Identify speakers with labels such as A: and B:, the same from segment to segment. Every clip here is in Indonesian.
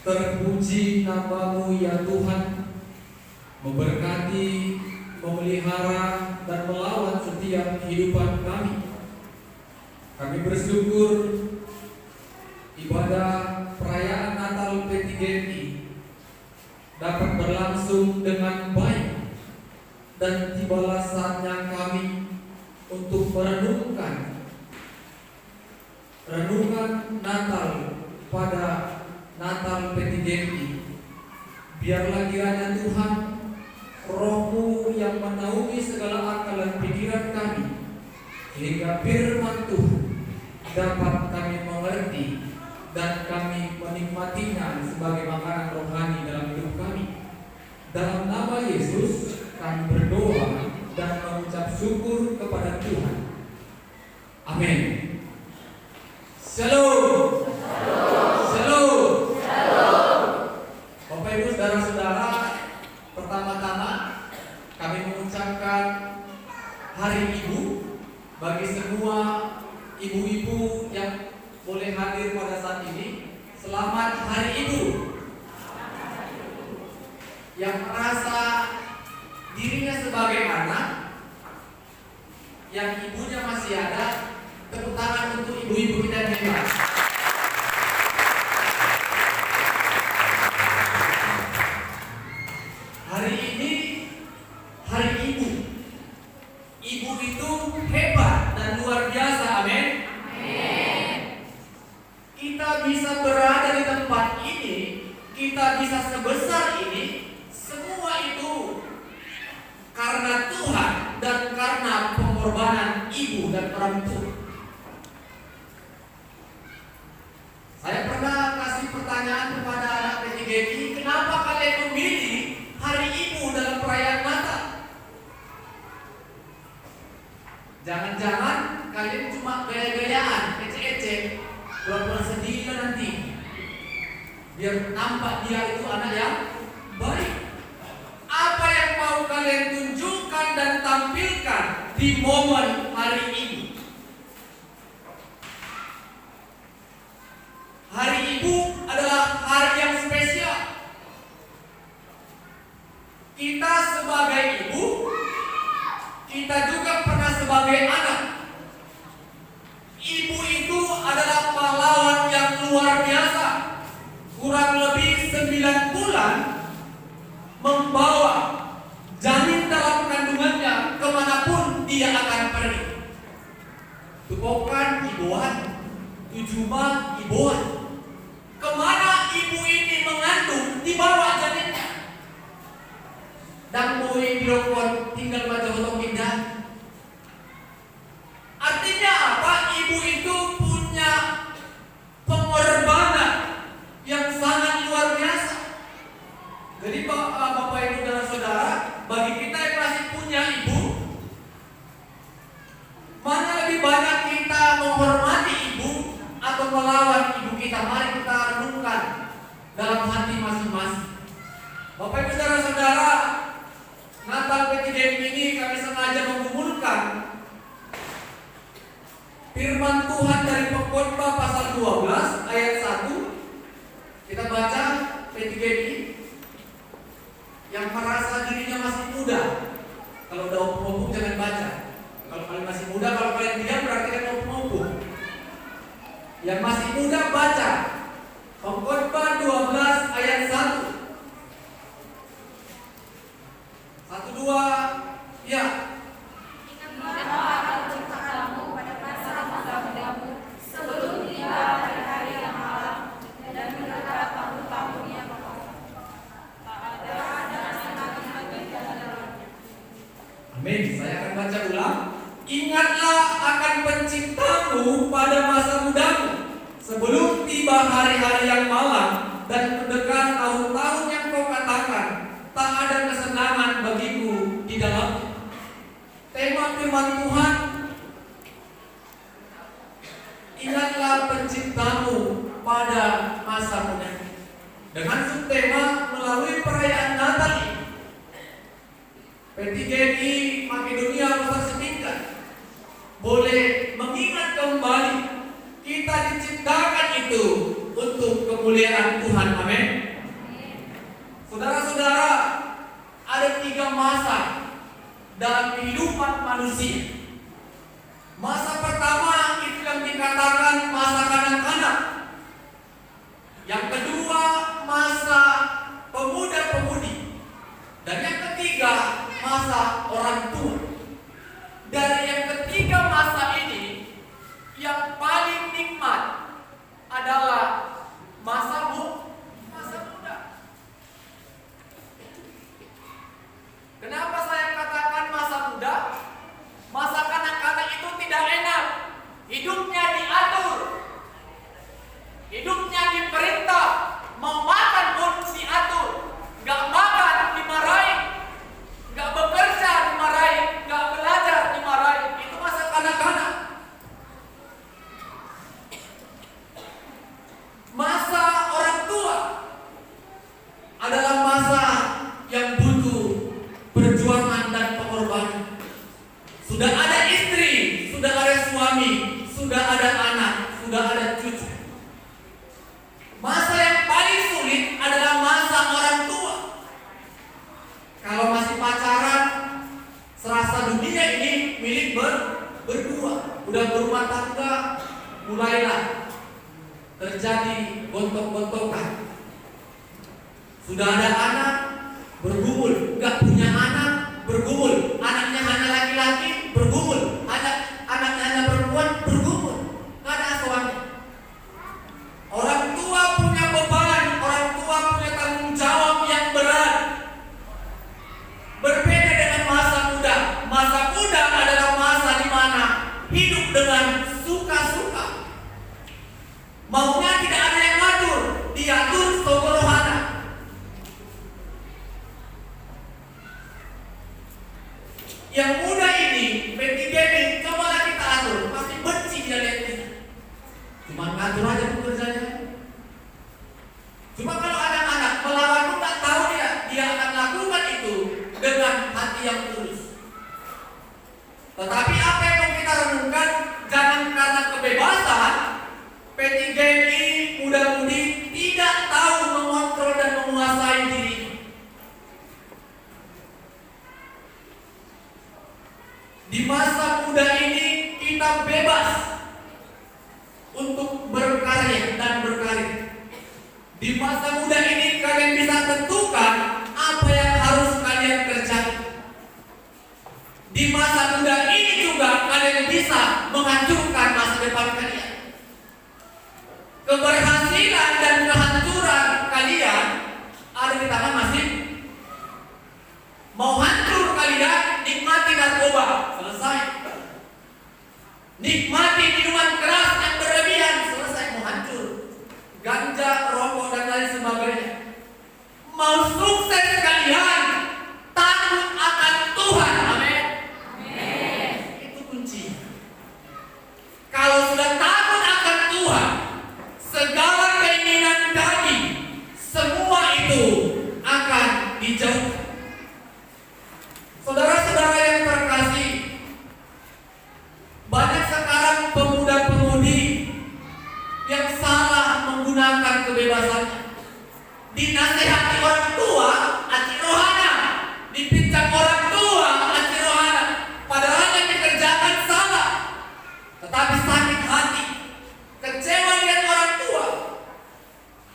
A: Terpuji nama-Mu ya Tuhan, memberkati, memelihara, dan melawat setiap kehidupan kami. Kami bersyukur ibadah perayaan Natal P3GMI dapat berlangsung dengan baik, dan tibalah saatnya kami untuk merenungkan Natal pada Natal P3GMI. Biarlah kiranya Tuhan, Roh-Mu yang menaungi segala akal dan pikiran kami, sehingga firman Tuhan dapat kami mengerti dan kami menikmatinya sebagai makanan rohani dalam hidup kami. Dalam nama Yesus kami berdoa dan mengucap syukur kepada Tuhan. Amin. Shalom. Shalom. Bapak Ibu saudara-saudara, pertama-tama kami mengucapkan Hari Ibu bagi semua ibu-ibu yang boleh hadir pada saat ini. Selamat Hari Ibu. Yang merasa dirinya sebagai anak, yang ibunya masih ada, tepuk tangan untuk ibu-ibu kita yang hebat. Hari ini Hari Ibu. Ibu itu hebat dan luar biasa, amin. Kita bisa berada di tempat ini, kita bisa sebesar ini, semua itu karena Tuhan dan karena pengorbanan ibu dan orang tua. Saya pernah kasih pertanyaan kepada anak P3GMI, kenapa kalian memilih Hari Ibu dalam perayaan Natal? Jangan-jangan kalian cuma gaya-gayaan, ecek-ecek, pura-pura sedih nanti, biar nampak dia itu anak yang baik. Apa yang mau kalian tunjukkan dan tampilkan di momen Hari Ibu? Hari Ibu adalah hari yang spesial. Kita sebagai ibu, kita juga pernah sebagai anak. Ibu itu adalah pahlawan yang luar biasa. Kurang lebih 9 bulan membawa janin dalam kandungannya kemanapun dia akan pergi. Tupokan ibuan, tujuma ibuan. Kemana ibu ini mengandung, dibawa janinnya. Dan mulai birokon tinggal baca hotong indah. Artinya apa? Ibu itu punya pengorbanan yang sangat luar biasa. Jadi Bapak Ibu dan Saudara, bagi kita yang masih punya ibu, mana lebih banyak kita menghormati ibu atau melawan ibu kita? Mari kita renungkan dalam hati masing-masing. Bapak Ibu dan Saudara, Natal P3GMI ini kami sengaja mengumpulkan firman Tuhan dari Pengkhotbah pasal 12 ayat 1. Kita baca P3GMI. Yang merasa dirinya masih muda, kalau udah opung-opung jangan baca. Kalau kalian masih muda, kalau kalian diam berarti kan opung-opung. Yang masih muda baca Pengkhotbah 12 ayat 1. 1, 2, ya. Amin. Saya akan baca ulang. Ingatlah akan penciptamu pada masa mudamu, sebelum tiba hari-hari yang malam dan mendekat tahun-tahun yang kau katakan, tak ada kesenangan bagiku di dalamnya. Tema firman Tuhan, ingatlah penciptamu pada masa mudamu. Dengan subtema melalui perayaan Natal ini, P3GMI Makedonia Besar Setingkat boleh mengingat kembali kita diciptakan itu untuk kemuliaan Tuhan. Amin. Saudara-saudara, ada 3 masa dalam kehidupan manusia. Masa pertama itu yang dikatakan masa kanak-kanak. Yang kedua masa pemuda-pemudi. Dan yang ketiga masa orang tua. Dari yang ketiga masa ini, yang paling nikmat adalah masa muda. Kenapa saya katakan masa muda? Masa kanak-kanak itu tidak enak. Hidupnya diatur. Hidupnya diperintah. Mau makan pun diatur. Gak makan dimarahin. Gak bekerja dimarahin. Gak belajar dimarahin. Itu masa kanak-kanak. Masa orang tua adalah masa yang butuh perjuangan dan pengorbanan. Sudah ada istri, sudah ada suami, sudah ada anak, sudah ada cucu. Masa yang paling sulit adalah masa orang tua. Kalau masih pacaran, serasa dunia ini milik berdua. Udah berumah tangga, mulailah terjadi gontok-gontokan. Sudah ada anak, bergumul. Gak punya anak, bergumul. Anaknya hanya laki-laki, bergumul. Anaknya hanya perempuan, bergumul. Gak ada asuhannya. Orang tua punya beban, orang tua punya tanggung jawab yang berat. Berbeda dengan masa muda. Masa muda adalah masa di mana hidup dengan suka-suka. Maunya tidak ada yang ngatur, diatur sogorohana. Yang muda ini, PTGB, cobalah kita atur, pasti benci dia lihat kita. Cuma ngatur aja pekerjaannya. Cuma kalau anak-anak melawan pun tak tahu dia akan lakukan itu dengan hati yang tulus. Tetapi apa yang mau kita renungkan, jangan karena kebebasan P3GI muda-mudi tidak tahu mengontrol dan menguasai diri. Di masa muda ini kita bebas untuk berkarya dan berkarir. Di masa muda ini kalian bisa tentukan apa yang harus kalian kerjakan. Di masa muda ini juga kalian bisa menghancurkan masa depan kalian. Keberhasilan dan kehancuran kalian ada di tangan masing. Mau hancur kalian, nikmati narkoba, selesai. Nikmati minuman keras yang berlebihan, selesai, mau hancur. Ganja, rokok dan lain sebagainya. Mau sukses kalian, takut akan Tuhan, amin. Itu kunci. Kalau sudah takut akan Tuhan, segala keinginan daging, semua itu akan dijauhkan. Saudara-saudara yang terkasih, banyak sekarang pemuda-pemudi yang salah menggunakan kebebasannya. Dinasehati orang tua, aci rohana. Dipincang orang tua, aci rohana. Padahal yang dikerjakan salah. Tetapi sakit hati, kecewa dengan orang tua,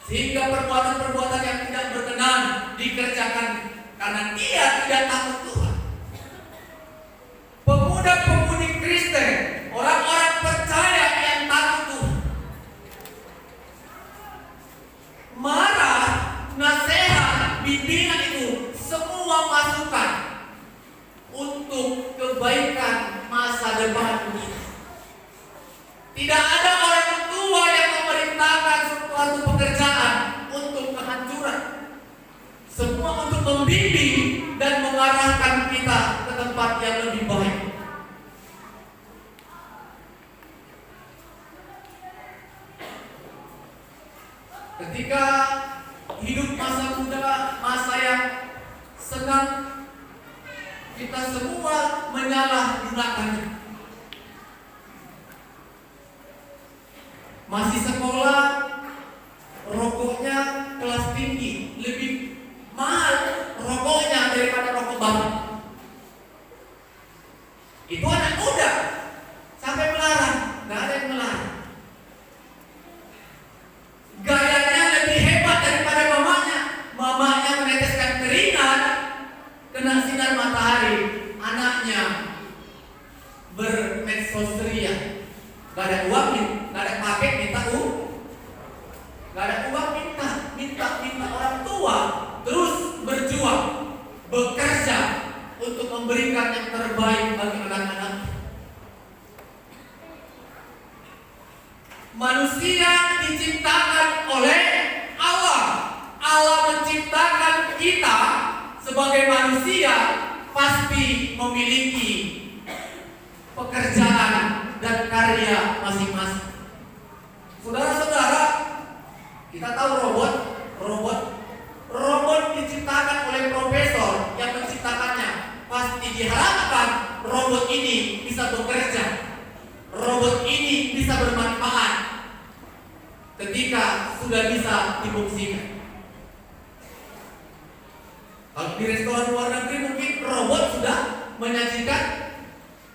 A: sehingga perbuatan-perbuatan yang tidak berkenan dikerjakan karena dia tidak takut Tuhan. Pemuda-pemudi Kristen, orang-orang percaya yang takut Tuhan, marah, nasihat, bimbingan itu semua masukan untuk kebaikan masa depan kita. Tidak ada orang tua yang memerintahkan suatu pekerjaan untuk kehancuran. Semua untuk membimbing dan mengarahkan kita ke tempat yang lebih baik. Ketika hidup masa muda, masa yang senang, kita semua menyalahgunakannya. Masih sekolah, Itu anak muda sampai melarang, nggak ada yang melarang. Gayanya lebih hebat daripada mamanya. Mamanya meneteskan keringat kena sinar matahari, anaknya bermedsos ria. Gak ada uang, gak ada paket, minta uang. Gak ada uang, minta orang tua. Terus berjuang, bekerja untuk memberikan yang terbaik bagi anak-anak. Manusia diciptakan oleh Allah. Allah menciptakan kita sebagai manusia pasti memiliki pekerjaan dan karya masing-masing. Saudara-saudara, kita tahu robot diciptakan oleh profesor yang menciptakannya. Pasti diharapkan robot ini bisa bekerja, robot ini bisa bermanfaat ketika sudah bisa difungsikan. Kalau di restoran luar negeri mungkin robot sudah menyajikan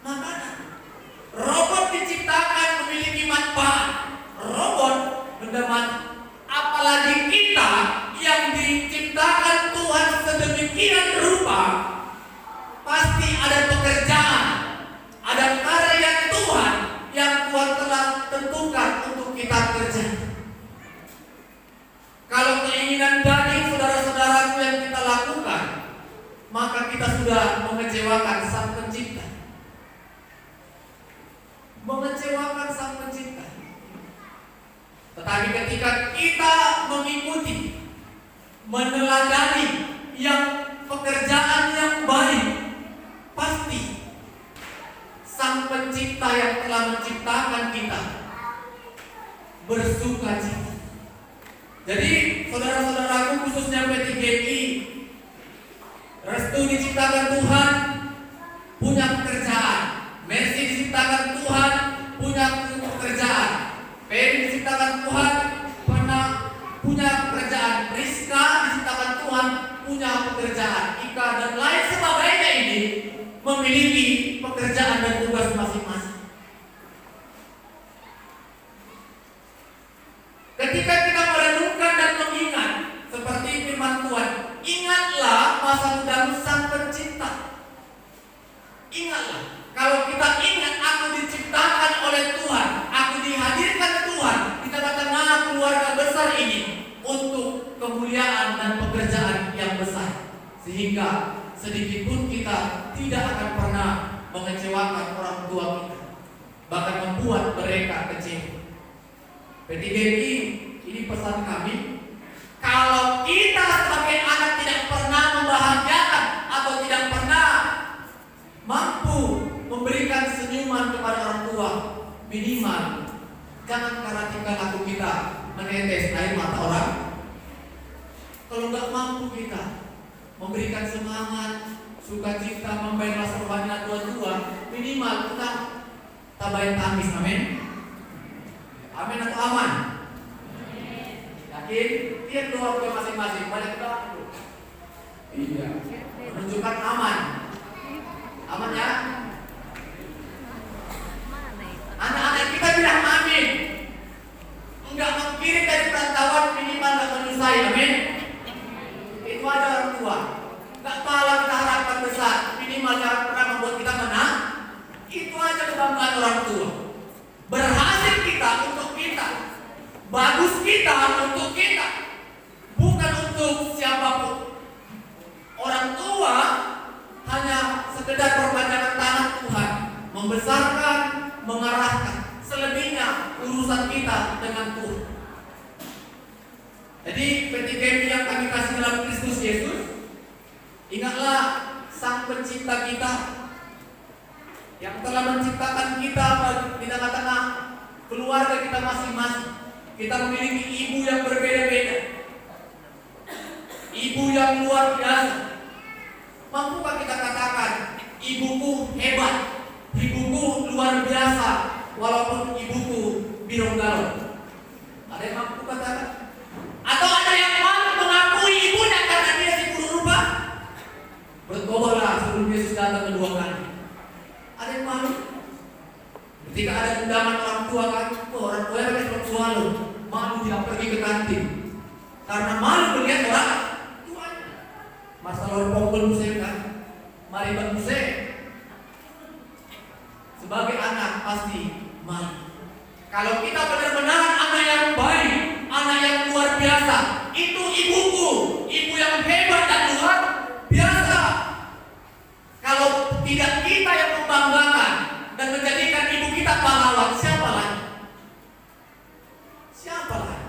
A: makanan. Robot diciptakan memiliki manfaat. Robot mendapat, apalagi kita yang diciptakan Tuhan sedemikian rupa, pasti ada pekerjaan, ada karya Tuhan yang Tuhan telah tentukan untuk kita kerjakan. Kalau keinginan daging saudara-saudaraku yang kita lakukan, maka kita sudah mengecewakan Sang Pencipta. Mengecewakan Sang Pencipta. Tetapi ketika kita mengikuti, meneladani yang pekerjaan yang baik, pasti Sang Pencipta yang telah menciptakan kita bersuka cita. Jadi saudara-saudaraku khususnya P3GI, Restu diciptakan Tuhan punya pekerjaan, Mercy diciptakan Tuhan punya pekerjaan, Peri diciptakan Tuhan punya pekerjaan, Rizka diciptakan Tuhan punya pekerjaan, Ika dan lain sebagainya ini memiliki pekerjaan dan tugas masing-masing. Ketika kita merenungkan dan mengingat seperti firman Tuhan, ingatlah masa mudamu Sang Pencipta. Ingatlah, kalau kita ingat aku diciptakan oleh Tuhan, aku dihadirkan Tuhan di tengah-tengah keluarga besar ini untuk kemuliaan dan pekerjaan yang besar, sehingga sedikit pun kita tidak akan pernah mengecewakan orang tua kita, bahkan membuat mereka kecewa. P3GI, ini pesan kami, kalau kita sebagai anak tidak pernah membahagiakan atau tidak pernah mampu memberikan senyuman kepada orang tua, minimal jangan karena tingkah laku kita menetes air mata orang. Kalau nggak mampu kita memberikan semangat, sukacita, membayar rasa rohani Tuhan tua, minimal kita tabahin tangis. Amin. Amin atau aman? Yakin? Lihat doa kita masing-masing. Banyak doa. Iya. Menunjukkan aman. Aman ya? Anak-anak kita bilang amin. Enggak mengkirim dari perantauan, minimal enggak menyusai. Amin. Itu aja orang tua. Enggak kalah kita harapkan besar, minimal jangan pernah membuat kita menang. Itu aja kebanggaan orang tua. Berhasil kita untuk kita, bagus kita untuk kita, bukan untuk siapapun. Orang tua hanya sekedar perpanjangan tangan Tuhan, membesarkan, mengarahkan. Selebihnya urusan kita dengan Tuhan. Jadi P3GI yang kami kasih dalam Kristus Yesus, ingatlah Sang Pencipta kita yang telah menciptakan kita di tengah-tengah keluarga kita masing-masing. Kita memiliki ibu yang berbeda-beda, ibu yang luar biasa. Mampukah kita katakan ibuku hebat, ibuku luar biasa, walaupun ibuku birong galon? Ada yang mampu katakan? Atau ada yang mampu mengakui ibunya karena dia si buruk rupa? Bertobatlah sebelum Yesus datang kedua kali. Ada yang malu. Ketika ada undangan orang tua kan, orang tua yang orang tua lo malu dia pergi ke kantin karena malu melihat orang tuanya. Masalah pokok musik kan, mari musik. Sebagai anak pasti malu. Kalau kita benar-benar anak yang baik, anak yang luar biasa, itu ibuku, ibu yang hebat dan luar biasa. Kalau tidak kita yang membanggakan dan menjadikan ibu kita pahlawan, siapa lagi? Siapa lagi?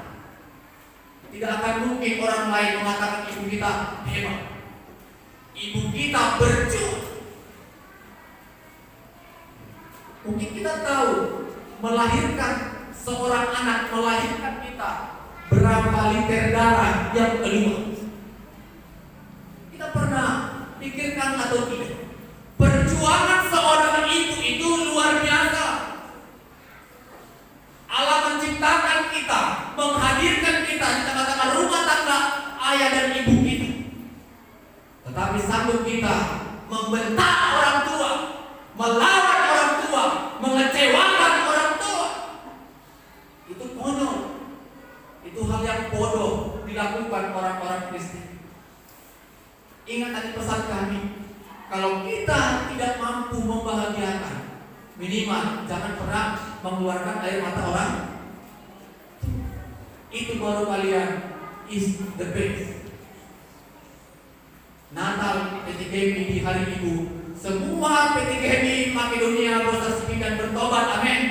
A: Tidak akan mungkin orang lain mengatakan ibu kita hebat. Ibu kita berjuang. Mungkin kita tahu melahirkan seorang anak, melahirkan kita berapa liter darah yang keluar. Kita pernah pikirkan atau tidak? Perjuangan seorang ibu itu luar biasa. Allah menciptakan kita, menghadirkan kita di tengah-tengah rumah tangga ayah dan ibu kita. Tetapi sanggup kita membentak orang tua, melawan orang tua, mengecewakan orang tua. Itu konyol. Itu hal yang bodoh dilakukan orang-orang Kristen. Ingat tadi pesan kami, kalau kita tidak mampu membahagiakan, minimal jangan pernah mengeluarkan air mata orang. Itu baru kalian is the best. Natal PTGMI di hari Ibu, semua PTGMI Makedonia Bosas dan bertobat, amin.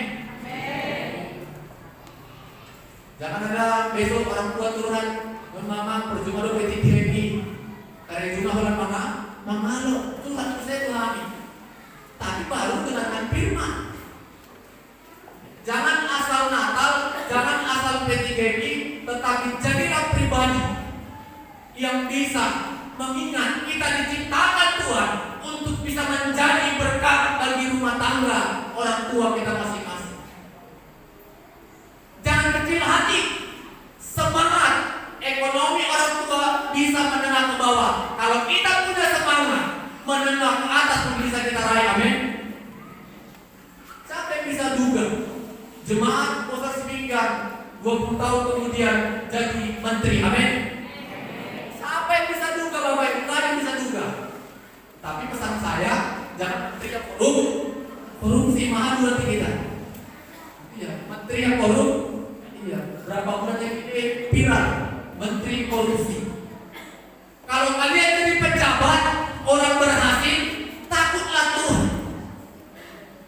A: Jangan ada besok orang tua turun, mama percuma do PTGMI, karena cuma orang mama lo Tuhan saya Tuhan. Tapi baru dengarkan firman. Jangan asal Natal, jangan asal PTGMI, tetapi jadilah pribadi yang bisa mengingat kita diciptakan Tuhan untuk bisa menjadi berkat bagi rumah tangga orang tua kita masing-masing. Jangan kecil hati. Semangat ekonomi orang tua bisa menengah ke bawah. Kalau kita punya semangat menengah ke atas pun bisa kita raih, amin. Siapa yang bisa duga jemaat Bosas Sepinggan 20 tahun kemudian jadi menteri, amin. Siapa yang bisa duga Bapak Ibu? Nggak ada yang bisa duga. Tapi pesan saya, jangan menteri yang korup. Korupsi mahal nanti kita. Iya, menteri yang korup. Iya, berapa bulan yang ini viral menteri korupsi. Kalau kalian jadi pejabat, orang berhasil, takutlah Tuhan.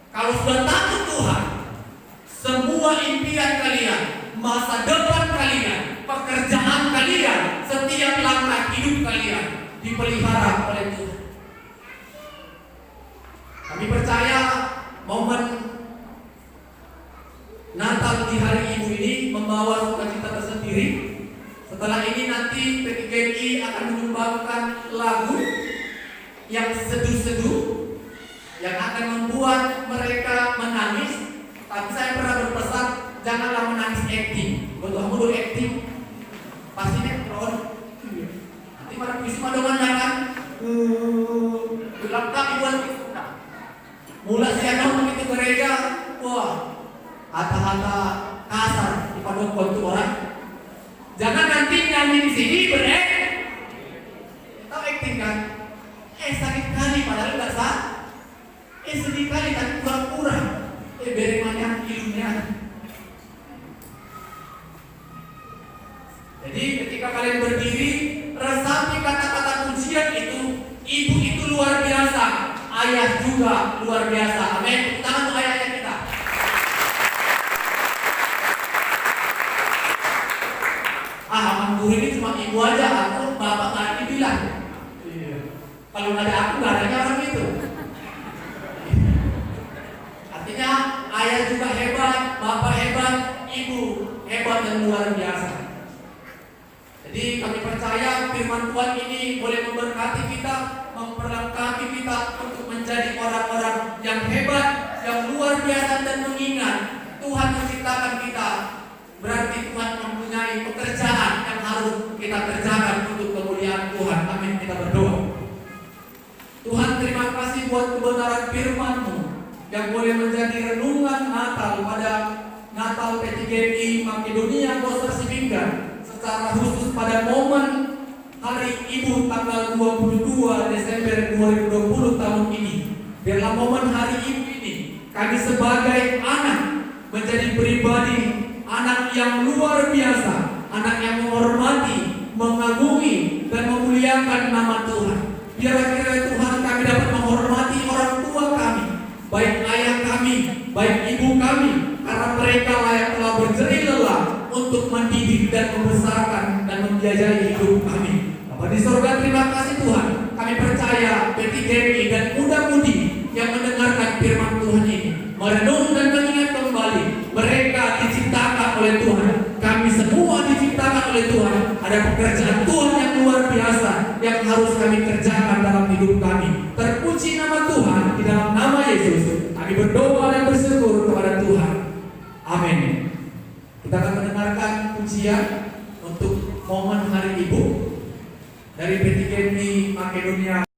A: Kalau sudah takut Tuhan, semua impian kalian, masa depan kalian, pekerjaan kalian, setiap langkah hidup kalian dipelihara oleh Tuhan. Kami percaya momen Natal di hari Ibu ini membawa sukacita tersendiri. Setelah ini nanti PTGMI akan menyumbangkan lagu yang seduh-seduh yang akan membuat mereka menangis. Tapi saya pernah berpesan, janganlah menangis acting. Betul kamu dulu acting, pasti netron. Nanti pada puisi madongan kan, belakang ibuan kita. Mulai siang begitu gereja, wah, hata-hata kasar di paduan itu orang. Jangan nanti nyanyi di sini berek, kita acting kan? Sakit kali padahal nggak sah. Sedih kali tapi kurang-kurang. Beremannya ilmunya. Jadi ketika kalian berdiri, resapi kata-kata pujian itu. Ibu itu luar biasa, ayah juga luar biasa. Amin. Tangan untuk ayahnya kita. Aman guru ini cuma ibu aja, aku bapak tadi bilang. Kalau nggak ada aku nggak ada orang itu. Artinya ayah juga hebat, bapak hebat, ibu hebat dan luar biasa. Jadi kami percaya firman Tuhan ini boleh memberkati kita, memperlengkapi kita untuk menjadi orang-orang yang hebat, yang luar biasa dan mengingat Tuhan menciptakan kita. Berarti Tuhan mempunyai pekerjaan yang harus kita kerjakan untuk kemuliaan Tuhan. Amin. Kita berdoa. Tuhan terima kasih buat kebenaran firman-Mu. yang boleh menjadi renungan Natal pada Natal PTGMI Makedonia Koster Sibingga, secara khusus pada momen Hari Ibu tanggal 22 Desember 2020 tahun ini. Dalam momen Hari Ibu ini, kami sebagai anak menjadi pribadi, anak yang luar biasa, anak yang menghormati, mengagumi, dan memuliakan nama Tuhan. Biarlah kiranya Tuhan kami dapat menghormati orang tua kami, baik ayah kami, baik ibu kami, karena mereka lah yang telah berjerih lelah untuk mendidik dan membesarkan dan membiayai hidup kami. Bapa di sorga, terima kasih Tuhan. Kami percaya PTGMI dan muda-mudi yang mendengarkan firman Tuhan ini merenung dan mengingat kembali, mereka diciptakan oleh Tuhan. Kami semua diciptakan oleh Tuhan. Ada pekerjaan Tuhan yang luar biasa yang harus kami kerjakan dalam hidup kami. Terpuji nama Tuhan. Di dalam nama Yesus kami berdoa dan bersyukur kepada Tuhan. Amin. Kita akan mendengarkan pujian